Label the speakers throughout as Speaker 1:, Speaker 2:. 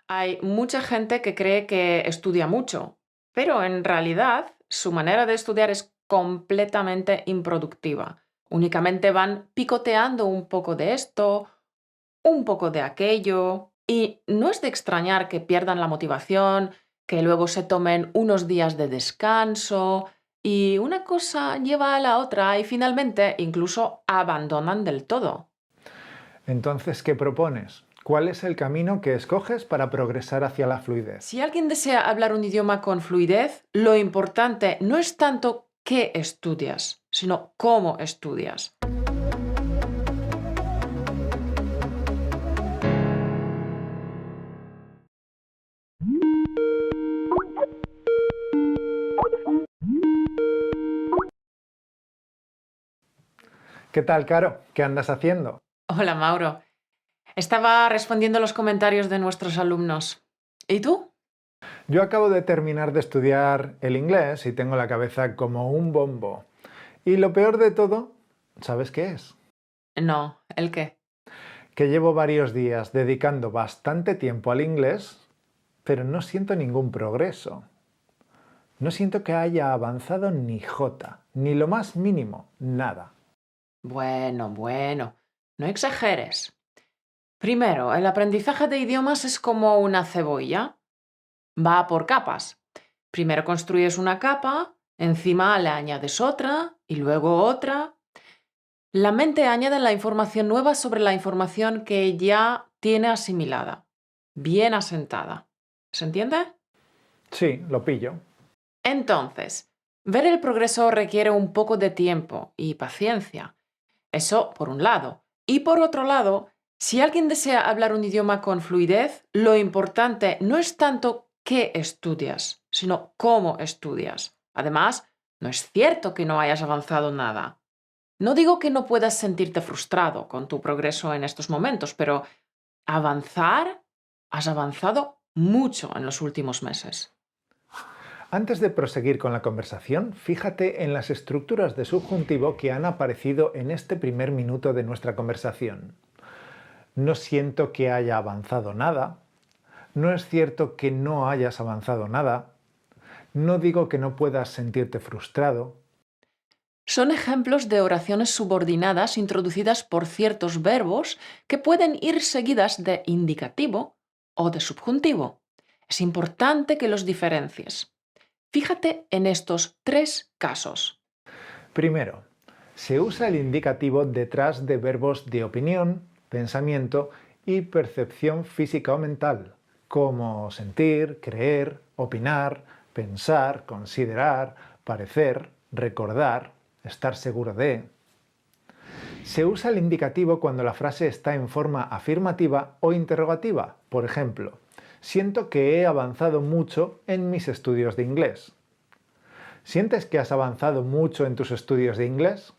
Speaker 1: Hay mucha gente que cree que estudia mucho, pero en realidad su manera de estudiar es completamente improductiva. Únicamente van picoteando un poco de esto, un poco de aquello, y no es de extrañar que pierdan la motivación, que luego se tomen unos días de descanso, y una cosa lleva a la otra y finalmente incluso abandonan del todo.
Speaker 2: Entonces, ¿qué propones? ¿Cuál es el camino que escoges para progresar hacia la fluidez?
Speaker 1: Si alguien desea hablar un idioma con fluidez, lo importante no es tanto qué estudias, sino cómo estudias.
Speaker 2: ¿Qué tal, Caro? ¿Qué andas haciendo?
Speaker 1: Hola, Mauro. Estaba respondiendo los comentarios de nuestros alumnos. ¿Y tú?
Speaker 2: Yo acabo de terminar de estudiar el inglés y tengo la cabeza como un bombo. Y lo peor de todo, ¿sabes qué es?
Speaker 1: No, ¿el qué?
Speaker 2: Que llevo varios días dedicando bastante tiempo al inglés, pero no siento ningún progreso. No siento que haya avanzado ni jota, ni lo más mínimo, nada.
Speaker 1: Bueno, no exageres. Primero, el aprendizaje de idiomas es como una cebolla. Va por capas. Primero construyes una capa, encima le añades otra y luego otra. La mente añade la información nueva sobre la información que ya tiene asimilada, bien asentada. ¿Se entiende?
Speaker 2: Sí, lo pillo.
Speaker 1: Entonces, ver el progreso requiere un poco de tiempo y paciencia. Eso por un lado. Y por otro lado, si alguien desea hablar un idioma con fluidez, lo importante no es tanto qué estudias, sino cómo estudias. Además, no es cierto que no hayas avanzado nada. No digo que no puedas sentirte frustrado con tu progreso en estos momentos, pero avanzar, has avanzado mucho en los últimos meses.
Speaker 2: Antes de proseguir con la conversación, fíjate en las estructuras de subjuntivo que han aparecido en este primer minuto de nuestra conversación. No siento que haya avanzado nada. No es cierto que no hayas avanzado nada. No digo que no puedas sentirte frustrado.
Speaker 1: Son ejemplos de oraciones subordinadas introducidas por ciertos verbos que pueden ir seguidas de indicativo o de subjuntivo. Es importante que los diferencies. Fíjate en estos tres casos.
Speaker 2: Primero, se usa el indicativo detrás de verbos de opinión, pensamiento y percepción física o mental, como sentir, creer, opinar, pensar, considerar, parecer, recordar, estar seguro de. Se usa el indicativo cuando la frase está en forma afirmativa o interrogativa. Por ejemplo, siento que he avanzado mucho en mis estudios de inglés. ¿Sientes que has avanzado mucho en tus estudios de inglés?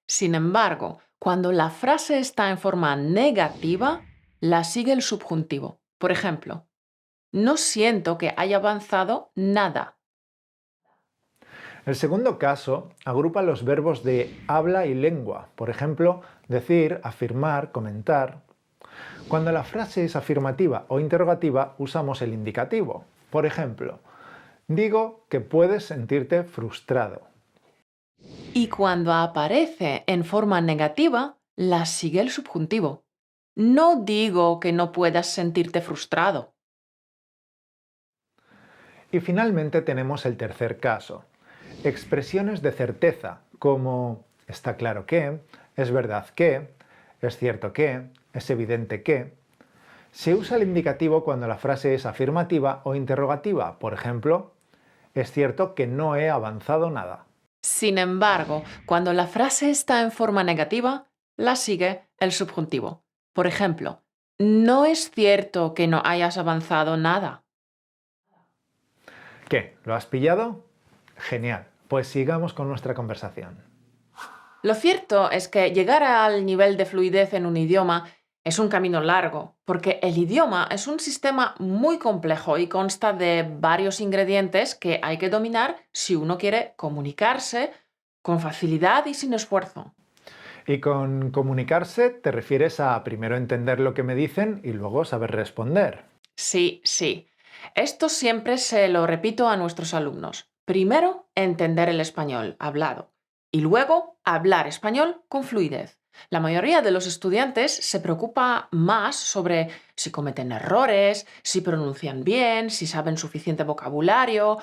Speaker 1: Sin embargo, cuando la frase está en forma negativa, la sigue el subjuntivo. Por ejemplo, no siento que haya avanzado nada.
Speaker 2: El segundo caso agrupa los verbos de habla y lengua. Por ejemplo, decir, afirmar, comentar. Cuando la frase es afirmativa o interrogativa, usamos el indicativo. Por ejemplo, digo que puedes sentirte frustrado.
Speaker 1: Y cuando aparece en forma negativa, la sigue el subjuntivo. No digo que no puedas sentirte frustrado.
Speaker 2: Y finalmente tenemos el tercer caso. Expresiones de certeza, como está claro que, es verdad que, es cierto que, es evidente que. Se usa el indicativo cuando la frase es afirmativa o interrogativa. Por ejemplo, es cierto que no he avanzado nada.
Speaker 1: Sin embargo, cuando la frase está en forma negativa, la sigue el subjuntivo. Por ejemplo, no es cierto que no hayas avanzado nada.
Speaker 2: ¿Qué? ¿Lo has pillado? Genial. Pues sigamos con nuestra conversación.
Speaker 1: Lo cierto es que llegar al nivel de fluidez en un idioma es un camino largo, porque el idioma es un sistema muy complejo y consta de varios ingredientes que hay que dominar si uno quiere comunicarse con facilidad y sin esfuerzo.
Speaker 2: Y con comunicarse te refieres a primero entender lo que me dicen y luego saber responder.
Speaker 1: Sí, sí. Esto siempre se lo repito a nuestros alumnos. Primero, entender el español hablado y luego hablar español con fluidez. La mayoría de los estudiantes se preocupa más sobre si cometen errores, si pronuncian bien, si saben suficiente vocabulario,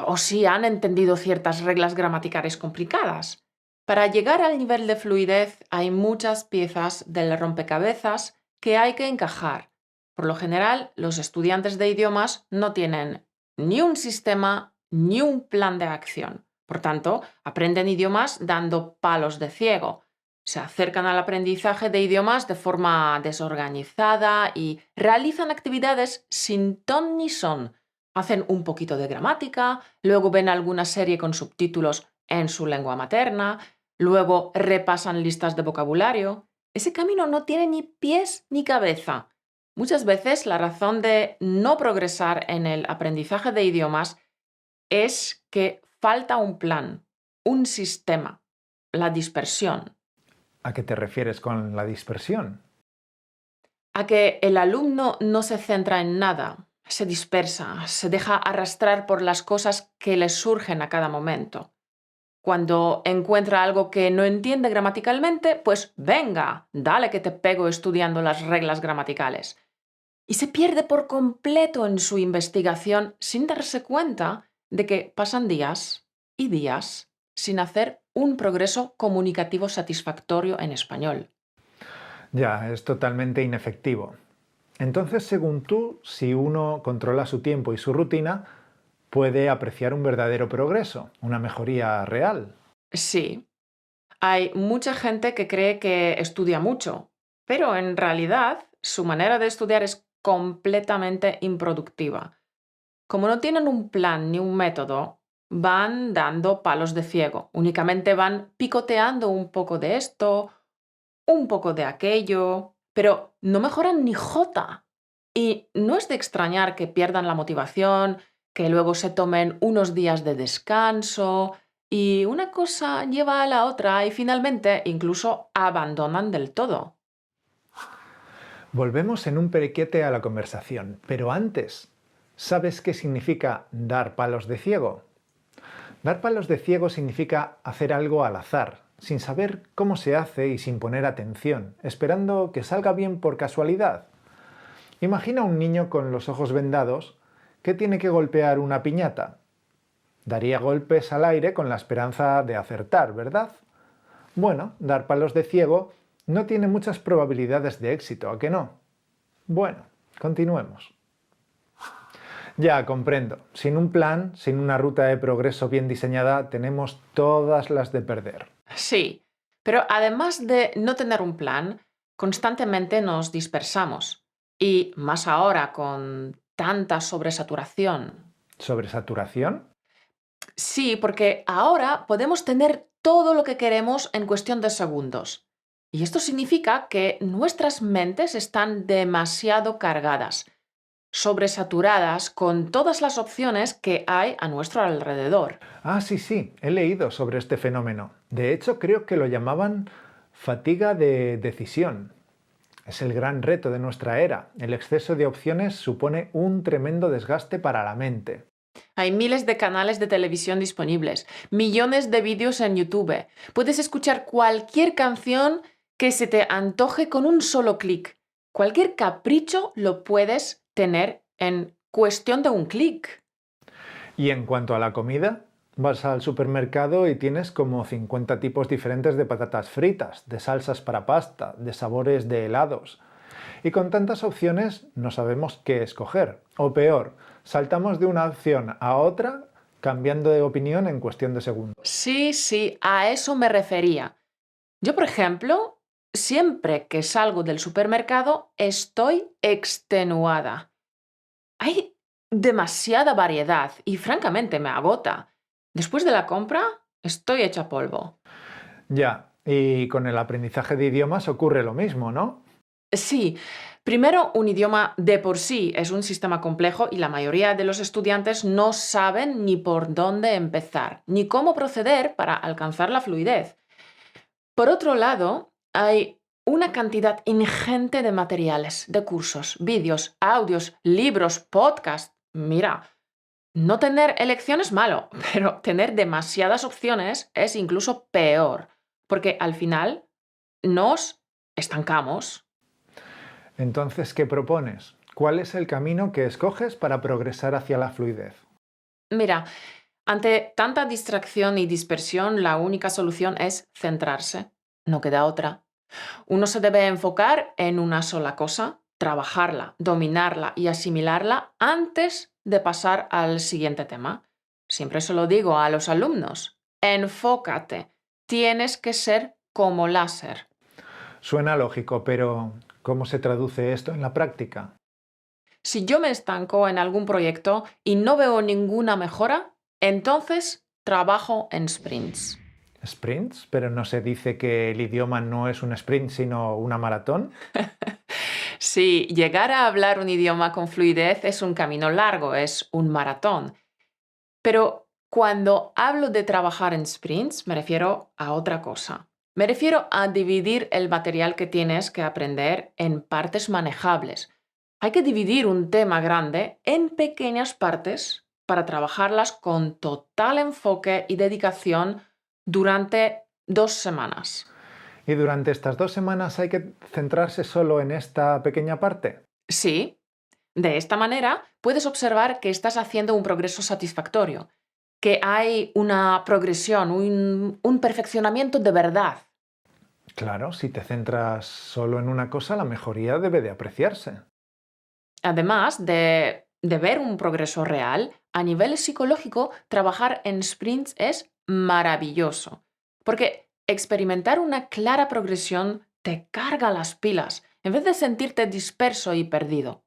Speaker 1: o si han entendido ciertas reglas gramaticales complicadas. Para llegar al nivel de fluidez hay muchas piezas del rompecabezas que hay que encajar. Por lo general, los estudiantes de idiomas no tienen ni un sistema ni un plan de acción. Por tanto, aprenden idiomas dando palos de ciego. Se acercan al aprendizaje de idiomas de forma desorganizada y realizan actividades sin ton ni son. Hacen un poquito de gramática, luego ven alguna serie con subtítulos en su lengua materna, luego repasan listas de vocabulario. Ese camino no tiene ni pies ni cabeza. Muchas veces la razón de no progresar en el aprendizaje de idiomas es que falta un plan, un sistema, la dispersión,
Speaker 2: ¿A qué te refieres con la dispersión?
Speaker 1: a que el alumno no se centra en nada, se dispersa, se deja arrastrar por las cosas que le surgen a cada momento. Cuando encuentra algo que no entiende gramaticalmente, pues venga, dale que te pego estudiando las reglas gramaticales. Y se pierde por completo en su investigación sin darse cuenta de que pasan días y días sin hacer un progreso comunicativo satisfactorio en español.
Speaker 2: Ya, es totalmente inefectivo. Entonces, según tú, si uno controla su tiempo y su rutina, puede apreciar un verdadero progreso, una mejoría real.
Speaker 1: Sí, hay mucha gente que cree que estudia mucho, pero en realidad su manera de estudiar es completamente improductiva. Como no tienen un plan ni un método, van dando palos de ciego. Únicamente van picoteando un poco de esto, un poco de aquello, pero no mejoran ni jota. Y no es de extrañar que pierdan la motivación, que luego se tomen unos días de descanso, y una cosa lleva a la otra y finalmente incluso abandonan del todo.
Speaker 2: Volvemos en un periquete a la conversación, pero antes, ¿sabes qué significa dar palos de ciego? Dar palos de ciego significa hacer algo al azar, sin saber cómo se hace y sin poner atención, esperando que salga bien por casualidad. Imagina un niño con los ojos vendados que tiene que golpear una piñata. Daría golpes al aire con la esperanza de acertar, ¿verdad? Bueno, dar palos de ciego no tiene muchas probabilidades de éxito, ¿a que no? Bueno, continuemos. Ya comprendo, sin un plan, sin una ruta de progreso bien diseñada, tenemos todas las de perder.
Speaker 1: Sí, pero además de no tener un plan, constantemente nos dispersamos. Y más ahora con tanta sobresaturación.
Speaker 2: ¿Sobresaturación?
Speaker 1: Sí, porque ahora podemos tener todo lo que queremos en cuestión de segundos. Y esto significa que nuestras mentes están demasiado cargadas, sobresaturadas con todas las opciones que hay a nuestro alrededor.
Speaker 2: Ah, sí, sí, he leído sobre este fenómeno. De hecho, creo que lo llamaban fatiga de decisión. Es el gran reto de nuestra era. El exceso de opciones supone un tremendo desgaste para la mente.
Speaker 1: Hay miles de canales de televisión disponibles, millones de vídeos en YouTube. Puedes escuchar cualquier canción que se te antoje con un solo clic. Cualquier capricho lo puedes tener en cuestión de un clic.
Speaker 2: Y en cuanto a la comida, vas al supermercado y tienes como 50 tipos diferentes de patatas fritas, de salsas para pasta, de sabores de helados. Y con tantas opciones no sabemos qué escoger. O peor, saltamos de una opción a otra cambiando de opinión en cuestión de segundos.
Speaker 1: Sí, sí, a eso me refería. Yo, por ejemplo, siempre que salgo del supermercado estoy extenuada. Hay demasiada variedad y francamente me agota. Después de la compra, estoy hecha polvo.
Speaker 2: Ya, y con el aprendizaje de idiomas ocurre lo mismo, ¿no?
Speaker 1: Sí, primero, un idioma de por sí es un sistema complejo y la mayoría de los estudiantes no saben ni por dónde empezar, ni cómo proceder para alcanzar la fluidez. Por otro lado, hay una cantidad ingente de materiales, de cursos, vídeos, audios, libros, podcasts. Mira, no tener elección es malo, pero tener demasiadas opciones es incluso peor, porque al final nos estancamos.
Speaker 2: Entonces, ¿qué propones? ¿Cuál es el camino que escoges para progresar hacia la fluidez?
Speaker 1: Mira, ante tanta distracción y dispersión, la única solución es centrarse. No queda otra. Uno se debe enfocar en una sola cosa, trabajarla, dominarla y asimilarla antes de pasar al siguiente tema. Siempre se lo digo a los alumnos. Enfócate. Tienes que ser como láser.
Speaker 2: Suena lógico, pero ¿cómo se traduce esto en la práctica?
Speaker 1: Si yo me estanco en algún proyecto y no veo ninguna mejora, entonces trabajo en sprints.
Speaker 2: ¿Sprints? ¿Pero no se dice que el idioma no es un sprint, sino una maratón?
Speaker 1: Si llegar a hablar un idioma con fluidez es un camino largo, es un maratón. Pero cuando hablo de trabajar en sprints, me refiero a otra cosa. Me refiero a dividir el material que tienes que aprender en partes manejables. Hay que dividir un tema grande en pequeñas partes para trabajarlas con total enfoque y dedicación durante 2 semanas.
Speaker 2: ¿Y durante estas 2 semanas hay que centrarse solo en esta pequeña parte?
Speaker 1: Sí, de esta manera puedes observar que estás haciendo un progreso satisfactorio, que hay una progresión, un perfeccionamiento de verdad.
Speaker 2: Claro, si te centras solo en una cosa, la mejoría debe de apreciarse.
Speaker 1: Además de ver un progreso real, a nivel psicológico, trabajar en sprints es maravilloso, porque experimentar una clara progresión te carga las pilas en vez de sentirte disperso y perdido.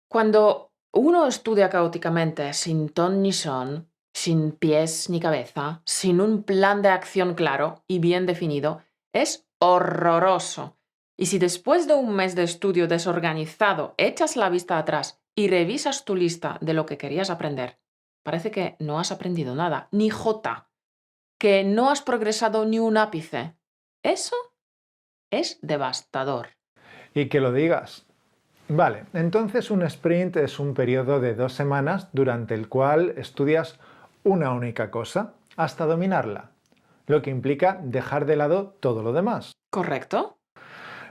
Speaker 1: Cuando uno estudia caóticamente, sin ton ni son, sin pies ni cabeza, sin un plan de acción claro y bien definido, es horroroso. Y si después de un mes de estudio desorganizado echas la vista atrás y revisas tu lista de lo que querías aprender, parece que no has aprendido nada, ni jota, que no has progresado ni un ápice. Eso es devastador.
Speaker 2: Y que lo digas. Vale, entonces un sprint es un periodo de 2 semanas durante el cual estudias una única cosa hasta dominarla, lo que implica dejar de lado todo lo demás.
Speaker 1: ¿Correcto?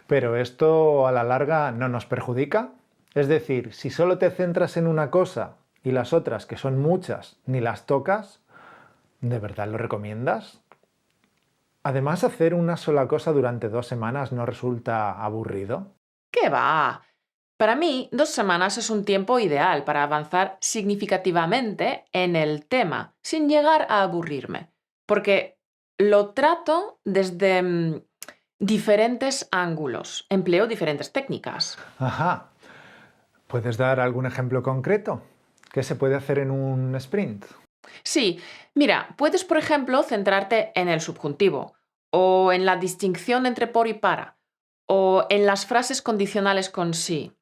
Speaker 2: Pero esto a la larga no nos perjudica. Es decir, si solo te centras en una cosa y las otras, que son muchas, ni las tocas, ¿de verdad lo recomiendas? Además, hacer una sola cosa durante 2 semanas no resulta aburrido.
Speaker 1: ¿Qué va? Para mí, 2 semanas es un tiempo ideal para avanzar significativamente en el tema, sin llegar a aburrirme, porque lo trato desde diferentes ángulos, empleo diferentes técnicas.
Speaker 2: Ajá. ¿Puedes dar algún ejemplo concreto? ¿Qué se puede hacer en un sprint?
Speaker 1: Sí, mira, puedes, por ejemplo, centrarte en el subjuntivo, o en la distinción entre por y para, o en las frases condicionales con sí,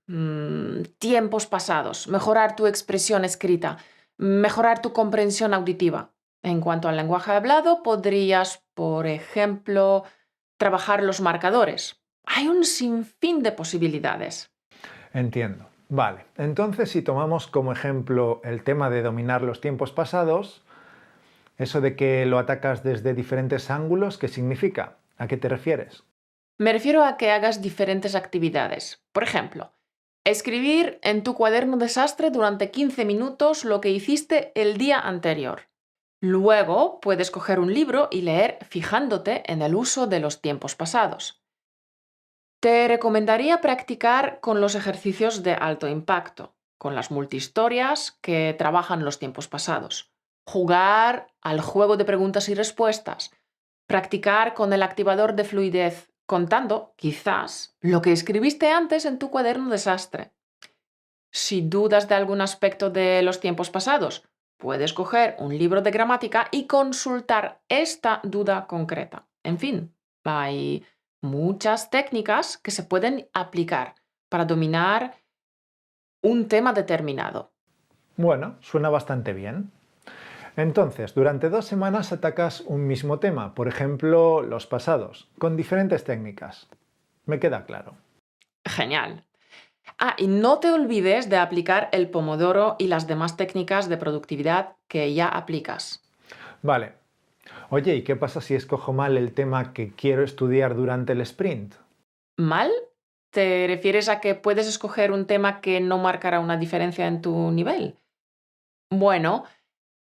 Speaker 1: tiempos pasados, mejorar tu expresión escrita, mejorar tu comprensión auditiva. En cuanto al lenguaje hablado, podrías, por ejemplo, trabajar los marcadores. Hay un sinfín de posibilidades.
Speaker 2: Entiendo. Vale, entonces si tomamos como ejemplo el tema de dominar los tiempos pasados, eso de que lo atacas desde diferentes ángulos, ¿qué significa? ¿A qué te refieres?
Speaker 1: Me refiero a que hagas diferentes actividades. Por ejemplo, escribir en tu cuaderno desastre durante 15 minutos lo que hiciste el día anterior. Luego puedes coger un libro y leer fijándote en el uso de los tiempos pasados. Te recomendaría practicar con los ejercicios de alto impacto, con las multihistorias que trabajan los tiempos pasados. Jugar al juego de preguntas y respuestas. Practicar con el activador de fluidez, contando, quizás, lo que escribiste antes en tu cuaderno desastre. Si dudas de algún aspecto de los tiempos pasados, puedes coger un libro de gramática y consultar esta duda concreta. En fin, hay muchas técnicas que se pueden aplicar para dominar un tema determinado.
Speaker 2: Bueno, suena bastante bien. Entonces, durante 2 semanas atacas un mismo tema, por ejemplo, los pasados, con diferentes técnicas. Me queda claro.
Speaker 1: Genial. Y no te olvides de aplicar el pomodoro y las demás técnicas de productividad que ya aplicas.
Speaker 2: Vale. Oye, ¿y qué pasa si escojo mal el tema que quiero estudiar durante el sprint?
Speaker 1: ¿Mal? ¿Te refieres a que puedes escoger un tema que no marcará una diferencia en tu nivel? Bueno,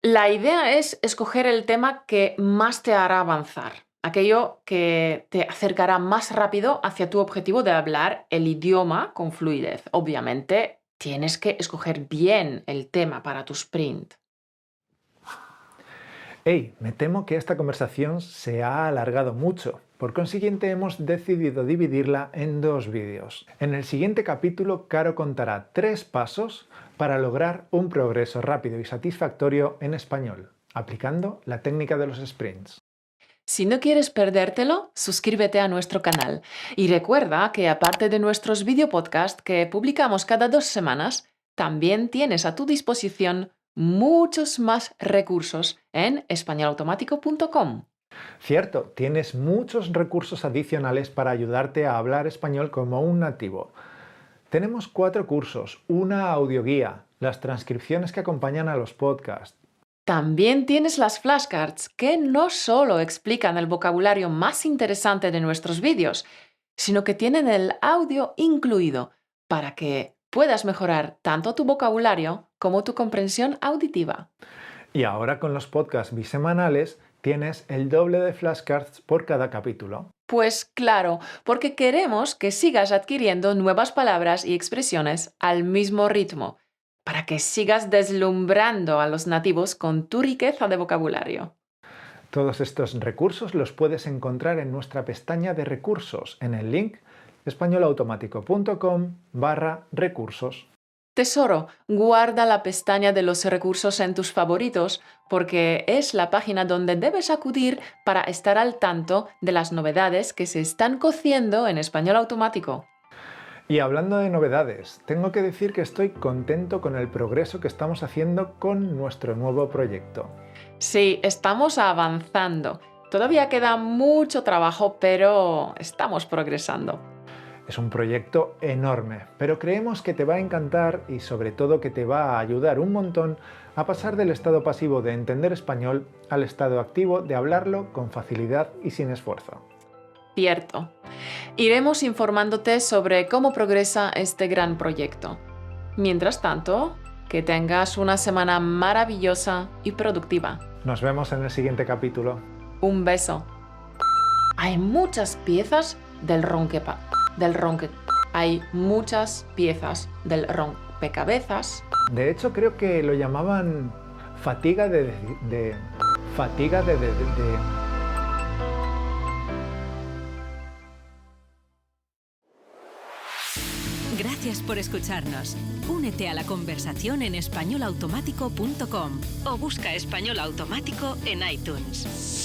Speaker 1: la idea es escoger el tema que más te hará avanzar, aquello que te acercará más rápido hacia tu objetivo de hablar el idioma con fluidez. Obviamente, tienes que escoger bien el tema para tu sprint.
Speaker 2: Hey, me temo que esta conversación se ha alargado mucho. Por consiguiente, hemos decidido dividirla en 2 vídeos. En el siguiente capítulo, Caro contará 3 pasos para lograr un progreso rápido y satisfactorio en español, aplicando la técnica de los sprints.
Speaker 1: Si no quieres perdértelo, suscríbete a nuestro canal. Y recuerda que aparte de nuestros videopodcasts que publicamos cada 2 semanas, también tienes a tu disposición muchos más recursos en españolautomático.com.
Speaker 2: Cierto, tienes muchos recursos adicionales para ayudarte a hablar español como un nativo. Tenemos 4 cursos, una audioguía, las transcripciones que acompañan a los podcasts.
Speaker 1: También tienes las flashcards que no solo explican el vocabulario más interesante de nuestros vídeos, sino que tienen el audio incluido para que puedas mejorar tanto tu vocabulario como tu comprensión auditiva.
Speaker 2: Y ahora con los podcasts bisemanales tienes el doble de flashcards por cada capítulo.
Speaker 1: Pues claro, porque queremos que sigas adquiriendo nuevas palabras y expresiones al mismo ritmo, para que sigas deslumbrando a los nativos con tu riqueza de vocabulario.
Speaker 2: Todos estos recursos los puedes encontrar en nuestra pestaña de recursos en el link españolautomático.com/recursos.
Speaker 1: Tesoro, guarda la pestaña de los recursos en tus favoritos porque es la página donde debes acudir para estar al tanto de las novedades que se están cociendo en español automático.
Speaker 2: Y hablando de novedades, tengo que decir que estoy contento con el progreso que estamos haciendo con nuestro nuevo proyecto.
Speaker 1: Sí, estamos avanzando. Todavía queda mucho trabajo, pero estamos progresando.
Speaker 2: Es un proyecto enorme, pero creemos que te va a encantar y sobre todo que te va a ayudar un montón a pasar del estado pasivo de entender español al estado activo de hablarlo con facilidad y sin esfuerzo.
Speaker 1: Cierto. Iremos informándote sobre cómo progresa este gran proyecto. Mientras tanto, que tengas una semana maravillosa y productiva.
Speaker 2: Nos vemos en el siguiente capítulo.
Speaker 1: Un beso. Hay muchas piezas del Hay muchas piezas del rompecabezas.
Speaker 2: De hecho, creo que lo llamaban fatiga de.
Speaker 3: Gracias por escucharnos. Únete a la conversación en españolautomático.com o busca Español Automático en iTunes.